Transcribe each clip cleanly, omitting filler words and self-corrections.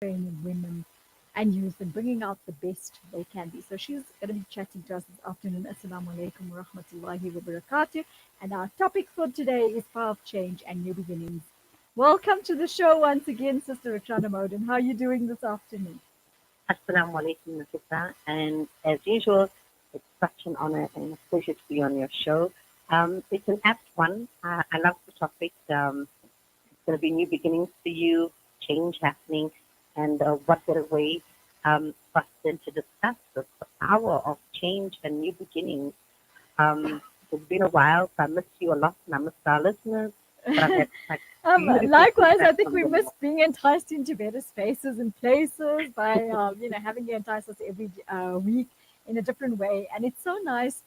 training women and youth and bringing out the best they can be. So she's going to be chatting to us this afternoon. Assalamu alaikum wa rahmatullahi wa barakatuh. And our topic for today is power of change and new beginnings. Welcome to the show once again, Sister Rooksana Modan. How are you doing this afternoon? Assalamu alaikum, Nafeesa. And as usual, it's such an honor and a pleasure to be on your show. It's an apt one. I love the topic. It's going to be new beginnings for you, change happening, and what better way for us than to discuss the power of change and new beginnings. It's been a while, so I miss you a lot, and I miss our listeners, but I've had such beautiful Likewise, I feedback think from we them miss all. being enticed into better spaces and places by, having you entice us every week in a different way. And it's so nice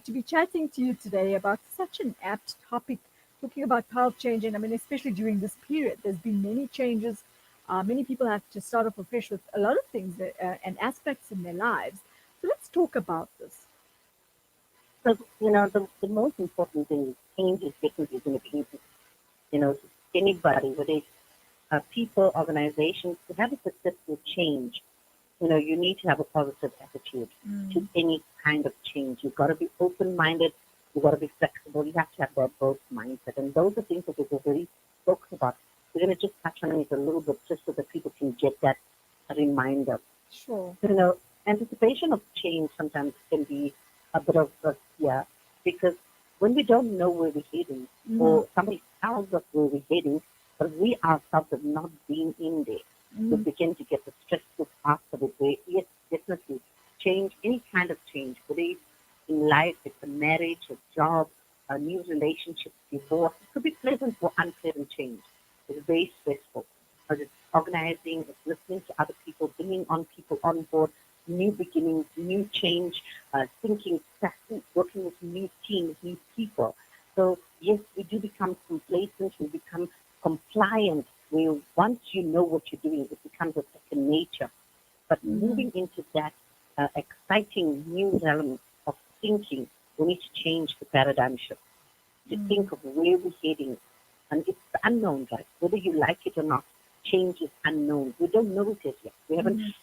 to be chatting to you today about such an apt topic, talking about power of change. And I mean, especially during this period, there's been many changes. Many people have to start off afresh with a lot of things and aspects in their lives. So let's talk about this. So, the most important thing is change is definitely going to be, anybody, whether it's people, organizations, to have a successful change, you need to have a positive attitude to Mm. any kind of change. You've got to be open-minded. You've got to be flexible. You have to have that growth mindset. And those are things that we've already spoken about. We're going to just touch on it a little bit just so that people can get that reminder. Sure. You know, anticipation of change sometimes can be a bit of a fear because when we don't know where we're heading Mm. or somebody tells us where we're heading, but we ourselves have not been in there, we Mm. begin to get the stressful parts of it where, yes, definitely change, any kind of change, whether it's in life, it's a marriage, a job, a new relationship, divorce, it could be pleasant or unpleasant change. It's very stressful. But it's organizing, it's listening to other people, bringing on people on board, new beginnings, new change, thinking, crafting, working with new teams, new people. So yes, we do become complacent, we become compliant. We once you know what you're doing, it becomes a second nature. But Mm. moving into that exciting new realm of thinking, we need to change the paradigm shift to Mm. think of where we're heading. And it's the unknown, guys. Whether you like it or not, change is unknown. We don't know it as yet. We haven't Mm.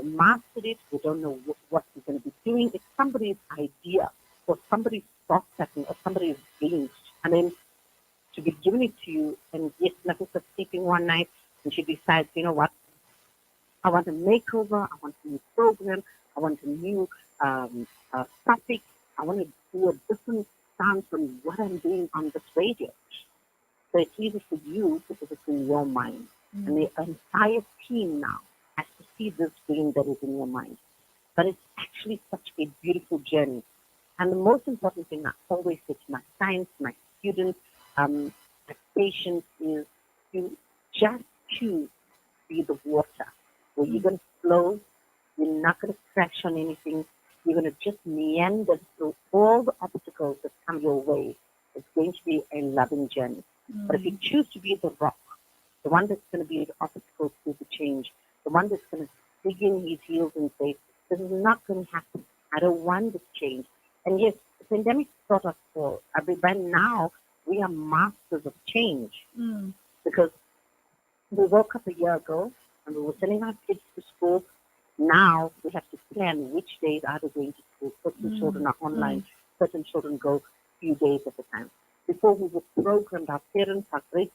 mastered it. We don't know what we're going to be doing. It's somebody's idea or somebody's thought pattern or somebody's dream. And then to be giving it to you, and yes, Nafisa sleeping one night, and she decides, you know what, I want a makeover, I want a new program, I want a new topic, I want to do a different stance from what I'm doing on this radio. So it's easy for you because it's in your mind. And Mm. the entire team now has to see this dream that is in your mind. But it's actually such a beautiful journey. And the most important thing I always say to my clients, my students, my patients is to just choose to be the water where you're Mm. going to flow, you're not going to crash on anything, you're going to just meander through all the obstacles that come your way. It's going to be a loving journey. But if you Mm. choose to be the rock, the one that's going to be the obstacle to the change, the one that's going to dig in his heels and say, this is not going to happen. I don't want this change. And yes, the pandemic taught us all. I mean, by now, we are masters of change Mm. because we woke up a year ago and we were sending our kids to school. Now we have to plan which days are they going to school. Certain Mm. children are online, Mm. certain children go few days at a time. Before we were programmed, our parents, our great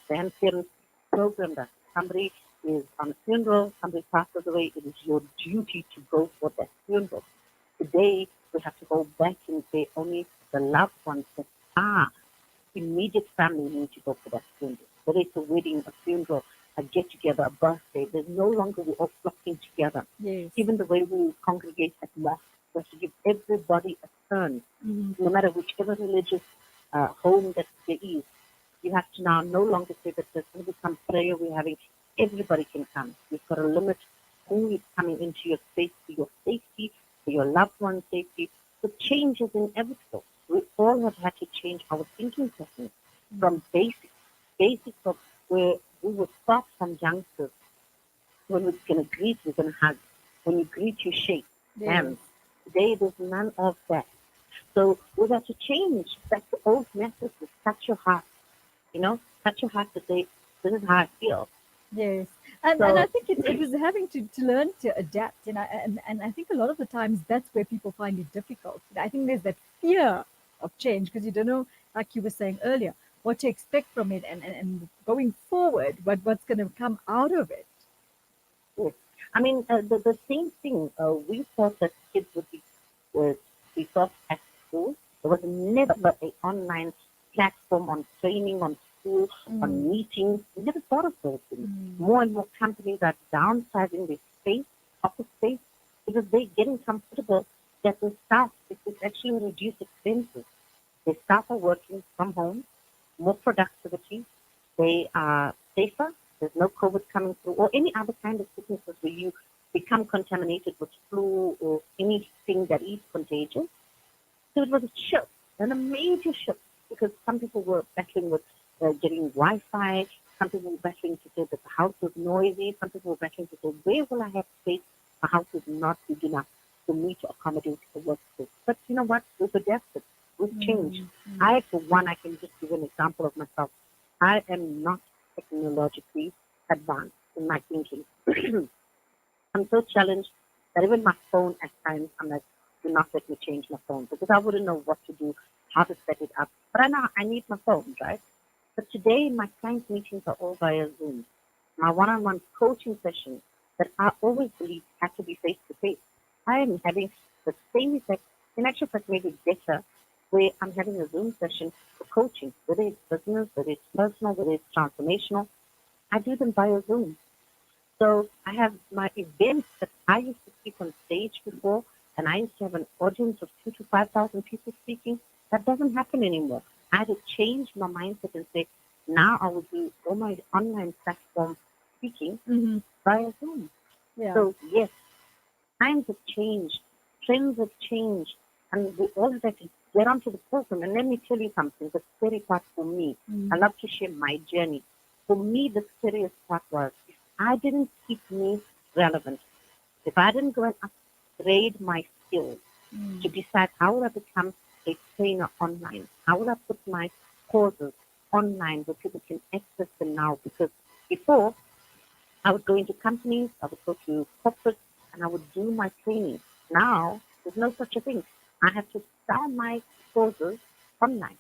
grandparents programmed us. Somebody is on a funeral, somebody passes away, it is your duty to go for that funeral. Today we have to go back and say only the loved ones that are immediate family need to go for that funeral. Whether it's a wedding, a funeral, a get together, a birthday, there's no longer we're all flocking together. Yes. Even the way we congregate at mosque, we have to give everybody a turn, Mm. no matter whichever religious home that there is. You have to now no longer say that there's going to be some prayer we're having. Everybody can come. You've got to limit who is coming into your space for your safety, for your loved one's safety. The change is inevitable. We all have had to change our thinking patterns Mm. from basics of where we would start from youngsters. When we're going to greet, we're going to hug. When you greet, you shake Yes. hands. Today, there's none of that. So we have to change back to old methods. Touch your heart, touch your heart to say, this is how I feel. Yes, and I So, think it was having to learn to adapt, and I think a lot of the times that's where people find it difficult. I think there's that fear of change because you don't know, like you were saying earlier, what to expect from it, and going forward, what's going to come out of it. yes. I mean, the same thing. We thought that kids would uh, be taught at school. There was never an online platform on training, on school, on Mm, meetings. We never thought of those things. mm, More and more companies are downsizing their space, office space, because they're getting comfortable that the staff, it's actually reduced expenses. The staff are working from home, more productivity. They are safer. There's no COVID coming through or any other kind of sicknesses where you become contaminated with flu or anything that is contagious. So it was a shift, and a major shift, because some people were battling with getting Wi-Fi. Some people were battling to say that the house was noisy. Some people were battling to say, where will I have space? The house is not big enough for me to accommodate the workspace. But you know what? We've adapted. We've changed. mm, mm, I, for one, I can just give an example of myself. I am not technologically advanced in my thinking. I'm so challenged that even my phone at times, I'm like, do not let me change my phone because I wouldn't know what to do, how to set it up. But I know I need my phone, right? But today, my client meetings are all via Zoom. My one-on-one coaching sessions that I always believed had to be face-to-face. I am having the same effect, in actual fact, maybe better, where I'm having a Zoom session for coaching, whether it's business, whether it's personal, whether it's transformational. I do them via Zoom. So I have my events that I used to speak on stage before, and I used to have an audience of 2 to 5,000 people speaking. That doesn't happen anymore. I had to change my mindset and say, now I will do all my online platform speaking mm-hmm. via Zoom. Yeah. So yes, times have changed, trends have changed, and we all have to get onto the program. And let me tell you something, the scary part for me, I Mm, love to share my journey. For me, the scariest part was if I didn't keep me relevant, if I didn't go and upgrade my skills to mm, decide how will I become a trainer online, how will I put my courses online where people can access them now, because before I would go into companies, I would go to corporate, and I would do my training. Now, there's no such a thing. I have to sell my courses online,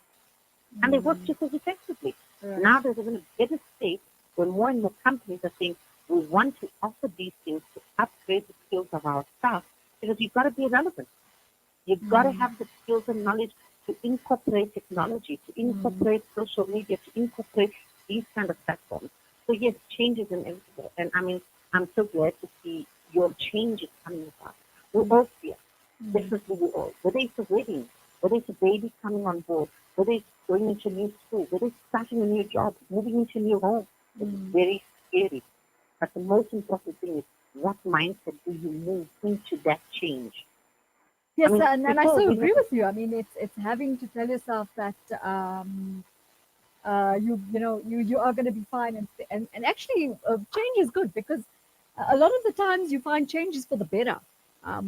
and they work mm, just as effectively. right. Now there's even a better state where more and more companies are saying, we want to offer these things to upgrade the skills of our staff because you've got to be relevant. You've got to Mm, have the skills and knowledge to incorporate technology, to mm. incorporate social media, to incorporate these kind of platforms. So yes, change is inevitable. And I mean, I'm so glad to see your changes coming about. We Mm, all fear. mm, Definitely we all. Whether it's a wedding, whether it's a baby coming on board, whether it's going into a new school, whether it's starting a new job, moving into a new home, it's mm. very scary. But the most important thing is what mindset do you move into that change? I Yes, mean, and I before so we agree never with you. I mean, it's having to tell yourself that you are going to be fine, and actually change is good because a lot of the times you find change is for the better.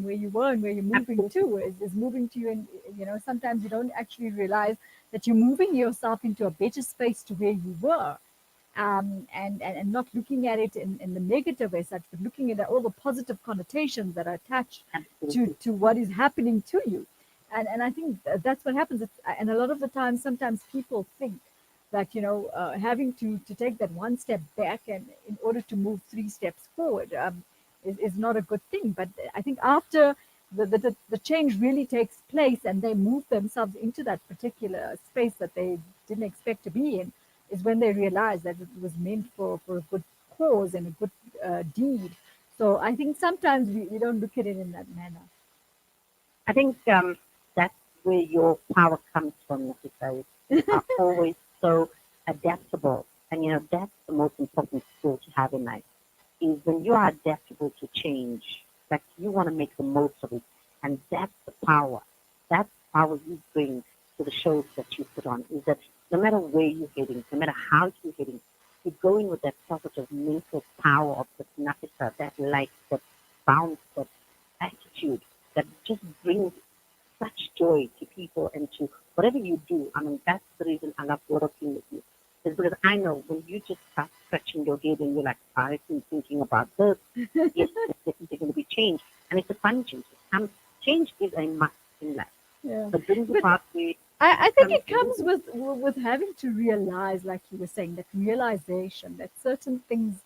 Where you were and where you're moving absolutely. to is moving to you, and sometimes you don't actually realize that you're moving yourself into a better space to where you were, and not looking at it in the negative as such, but looking at all the positive connotations that are attached Absolutely. to what is happening to you. And I think that's what happens. And a lot of the time, sometimes people think that having to take that one step back and in order to move three steps forward is not a good thing. But I think after the change really takes place and they move themselves into that particular space that they didn't expect to be in, is when they realize that it was meant for a good cause and a good deed. So I think sometimes we don't look at it in that manner. I think that's where your power comes from, Nafeesa. You are always so adaptable. And, that's the most important skill to have in life, is when you are adaptable to change, that you want to make the most of it. And that's the power. That's the power you bring to the shows that you put on, is that no matter where you're heading, no matter how you're heading, you go in with that positive mental power of the Nafeesa, that light, that bounce, that attitude that just brings such joy to people and to whatever you do. I mean, that's the reason I love working with you. Is because I know when you just start scratching your head and you're like, I've been thinking about this. Yes, there's definitely going to be change. And it's a fun change. Change is a must in life. Yeah. But during the But part where it I think becomes it comes living, with having to realize, like you were saying, that realization that certain things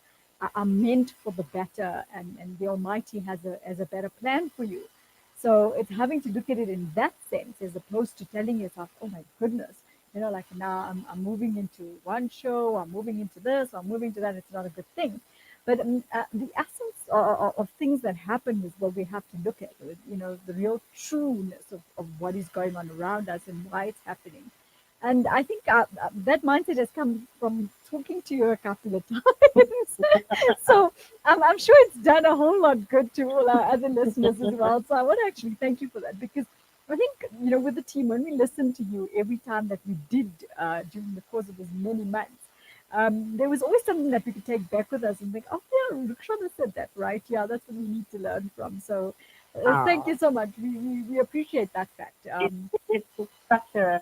are meant for the better, and the Almighty has a better plan for you. So it's having to look at it in that sense, as opposed to telling yourself, "Oh my goodness, like now I'm moving into one show, I'm moving into this, I'm moving to that." It's not a good thing. But the essence of things that happen is what we have to look at, the real trueness of what is going on around us and why it's happening. And I think that mindset has come from talking to you a couple of times. So I'm sure it's done a whole lot good to all our other listeners as well. So I want to actually thank you for that, because I think, with the team, when we listened to you every time that we did during the course of those many months, there was always something that we could take back with us and think, oh, yeah, Rukshana said that, right? Yeah, that's what we need to learn from. So thank uh, you so much. We appreciate that fact. it's such a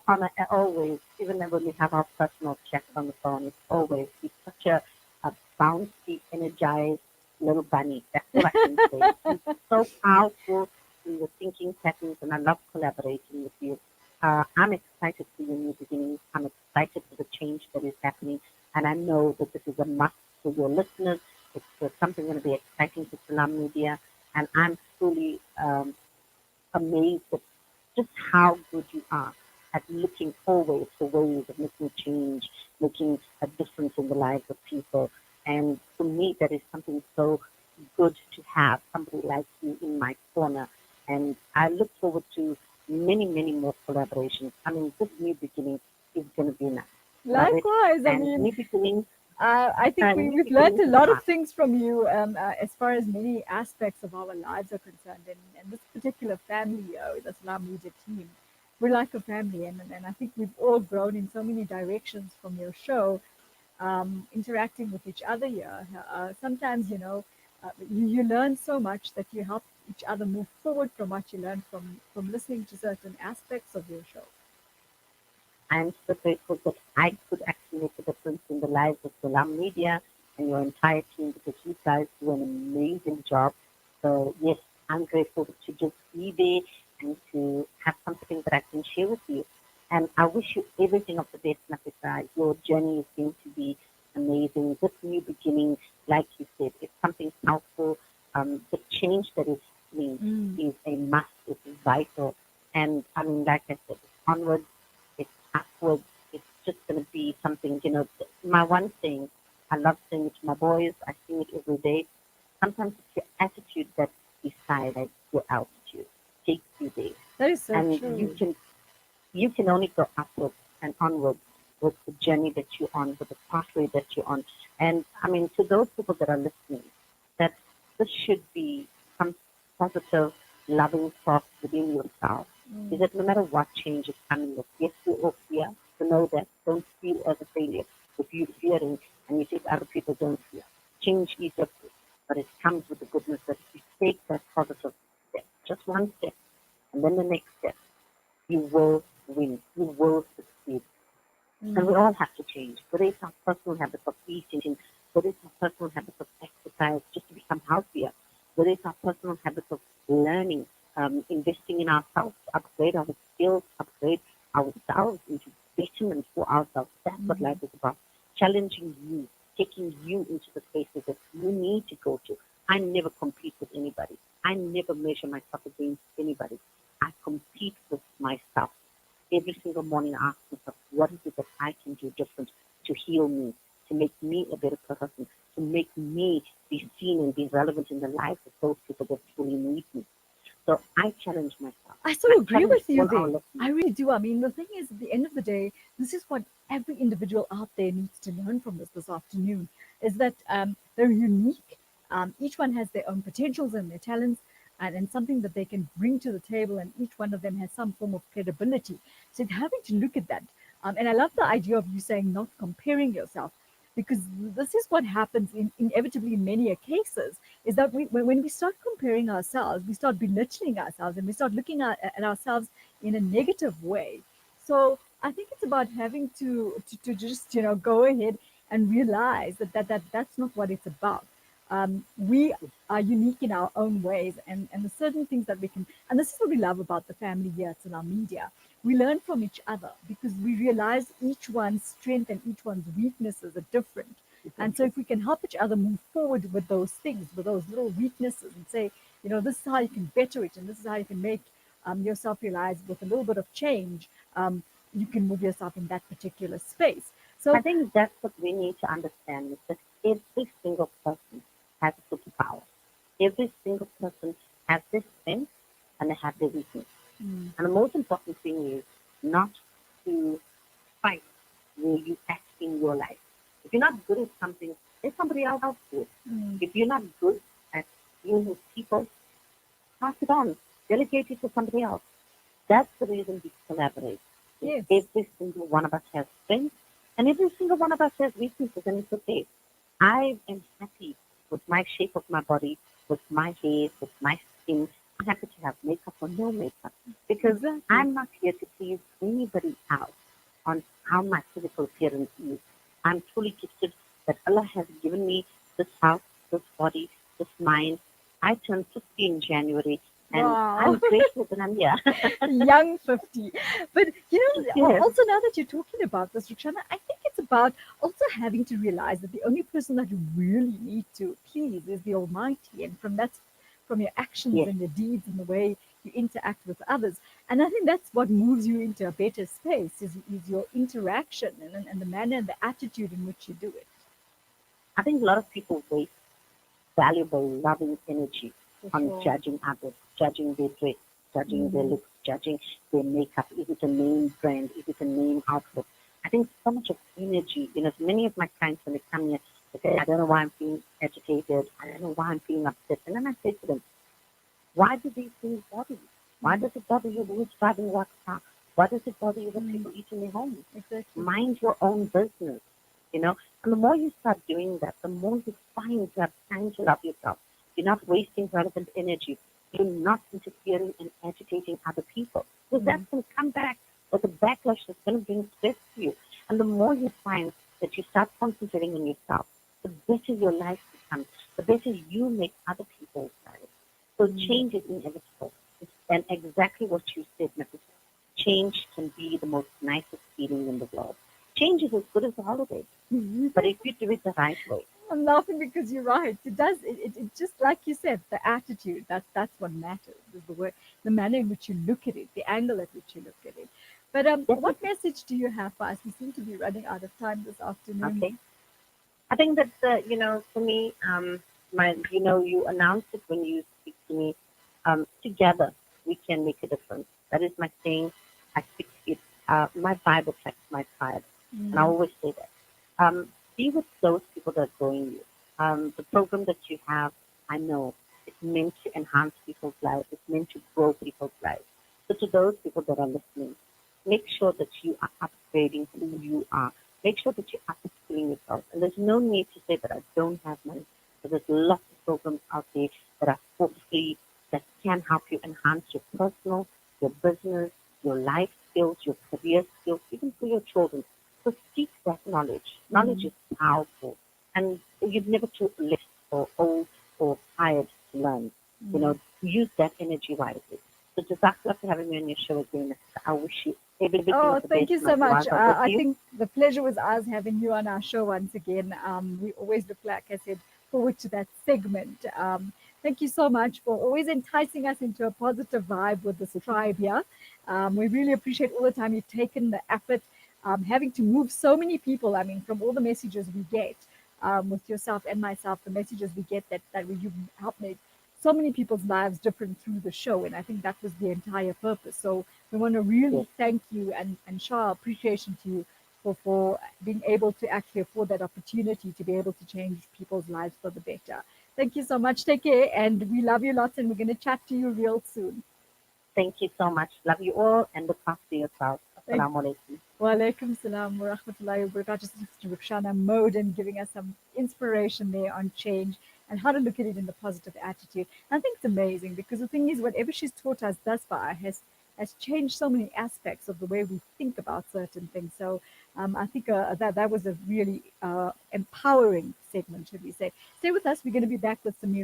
honor always, even when we have our personal chats on the phone, it's such a bouncy, energized little bunny. That's all I can say. He's so powerful in the thinking patterns, and I love collaborating with you. I'm excited for your new beginnings. I'm excited for the change that is happening, and I know that this is a must for your listeners. It's something going to be exciting for Salam Media, and I'm truly amazed at just how good you are at looking always for ways of making change, making a difference in the lives of people. And for me, that is something so good to have somebody like you in my corner. And I look forward to many, many more collaborations. I mean, this new beginning is going to be nice. Love it. Likewise, I And mean, new beginnings, I think new we've learned beginnings a is a lot of must. things from you, as far as many aspects of our lives are concerned. And this particular family, the Salam Media team, we're like a family. And I think we've all grown in so many directions from your show, interacting with each other here. Sometimes, you learn so much that you help each other move forward from what you learn from listening to certain aspects of your show. I'm so grateful that I could actually make a difference in the lives of Salam Media and your entire team because you guys do an amazing job. So yes, I'm grateful to just be there and to have something that I can share with you. And I wish you everything of the best, Nafeesa. Your journey is going to be amazing. This new beginning, like you said, it's something powerful. The change that is happening Mm. is a must. It's vital. And I mean, like I said, it's onwards, it's upwards. It's just going to be something, my one thing, I love saying it to my boys. I sing it every day. Sometimes it's your attitude that decides your altitude, takes you there. That is so And true. you can only go upwards and onwards with the journey that you're on, with the pathway that you're on. And I mean, to those people that are listening, that this should be some positive, loving thought within yourself. Is Mm. that no matter what change is coming with, yes, we all fear, to know that don't feel as a failure. If you're fearing and you think other people don't fear, change is different, but it comes with the goodness that if you take that positive step, just one step, and then the next step, you will win. You will succeed. And we Mm. all have to change. Whether it's our personal habits of eating, whether it's our personal habits of exercise just to become healthier, whether it's our personal habits of learning, investing in ourselves, upgrade our skills, upgrade ourselves into betterment for ourselves. That's what life Mm. is about. Challenging you, taking you into the spaces that you need to go to. I never compete with anybody. I never measure myself against anybody. I compete with myself. Every single morning I ask myself, what is it that I can do different to heal me, to make me a better person, to make me be seen and be relevant in the lives of those people that truly need me. So I challenge myself. I I so agree challenge with you all our there. I listeners. really do. I mean, the thing is, at the end of the day, this is what every individual out there needs to learn from this afternoon, is that they're unique. Each one has their own potentials and their talents, and something that they can bring to the table, and each one of them has some form of credibility. So it's having to look at that. And I love the idea of you saying not comparing yourself, because this is what happens inevitably in many cases, is that when we start comparing ourselves, we start belittling ourselves, and we start looking at ourselves in a negative way. So I think it's about having to just go ahead and realize that's not what it's about. We are unique in our own ways, and the certain things that we can, and this is what we love about the family here at our media. We learn from each other because we realize each one's strength and each one's weaknesses are different. And so Exactly. if we can help each other move forward with those things, with those little weaknesses, and say, this is how you can better it, and this is how you can make yourself realize with a little bit of change, you can move yourself in that particular space. I So, think that's what we need to understand is that every single person has a superpower. Every single person has their strength and they have their weakness. mm, And the most important thing is not to fight where you act in your life. If you're not good at something, let somebody else do it. mm, If you're not good at dealing with people, pass it on. Delegate it to somebody else. That's the reason we collaborate. Is yes, every single one of us has strengths and every single one of us has weaknesses and it's okay. I am happy with my shape of my body, with my hair, with my skin. I'm happy to have makeup or no makeup because exactly. I'm not here to please anybody else on how my physical appearance is. I'm truly gifted that Allah has given me this health, this body, this mind. I turned 50 in January and Wow. I'm grateful that I'm here. Young 50. But Yes, also now that you're talking about this, Rooksana, I think it's about also having to realize that the only person that you really need to please is the Almighty. And from your actions yes. and your deeds and the way you interact with others. And I think that's what moves you into a better space is your interaction and the manner and the attitude in which you do it. I think a lot of people waste valuable, loving energy For on sure. judging others, judging their dress, judging their Mm, looks, judging their makeup. Is it a name brand? Is it a name outfit? I think so much of energy, many of my clients when they come here, they say, I don't know why I'm feeling agitated. I don't know why I'm feeling upset. And then I say to them, why do these things bother you? Why does it bother you who's driving what car? Why does it bother you that mm, people eat in their homes? exactly. Mind your own business, you know. And the more you start doing that, the more you find you have time to love yourself. You're not wasting relevant energy. You're not interfering and agitating other people. Because that's Mm, going to come back with a backlash that's going to bring stress to you. And the more you find that you start concentrating on yourself, the better your life becomes, the better you make other people's lives. So mm, change is inevitable. And exactly what you said, Nafeesa. Change can be the most nicest feeling in the world. Change is as good as a holiday, mm. but if you do it the right way, I'm laughing because you're right. It does. It just like you said, the attitude. That's what matters. Is the way, the manner in which you look at it, the angle at which you look at it. But what definitely. message do you have for us? We seem to be running out of time this afternoon. Okay. I think that for me, you announce it when you speak to me. Together we can make a difference. That is my saying. I speak it. My vibe attracts my tribe, and I Mm, always say that. Be with those people that are growing you. The program that you have, I know, it's meant to enhance people's lives. It's meant to grow people's lives. So to those people that are listening, make sure that you are upgrading who you are. Make sure that you're upskilling yourself. And there's no need to say that I don't have money. Because there's lots of programs out there that are for free that can help you enhance your personal, your business, your life skills, your career skills, even for your children. So seek that knowledge. Knowledge mm, is powerful. And you're never too late or old or tired to learn. mm. Use that energy wisely. So Jazakallah for having me on your show again. I wish you everything Oh, of the thank best you and my so much. du'as are with I you. think the pleasure was ours having you on our show once again. We always look, like I said, forward to that segment. Thank you so much for always enticing us into a positive vibe with this tribe here. We really appreciate all the time you've taken, the effort, having to move so many people. I mean, from all the messages we get with yourself and myself, the messages we get that you help make so many people's lives different through the show. And I think that was the entire purpose. So we want to Yes. really thank you and show our appreciation to you for being able to actually afford that opportunity to be able to change people's lives for the better. Thank you so much. Take care. And we love you lots. And we're going to chat to you real soon. Thank you so much. Love you all and look after yourself. Thank Assalamu alaikum. Wa alaikum salam wa rahmatullahi wa barakatuh. Sister Rooksana Modan giving us some inspiration there on change and how to look at it in the positive attitude. And I think it's amazing because the thing is, whatever she's taught us thus far has changed so many aspects of the way we think about certain things. So I think that was a really empowering segment, should we say. Stay with us. We're going to be back with some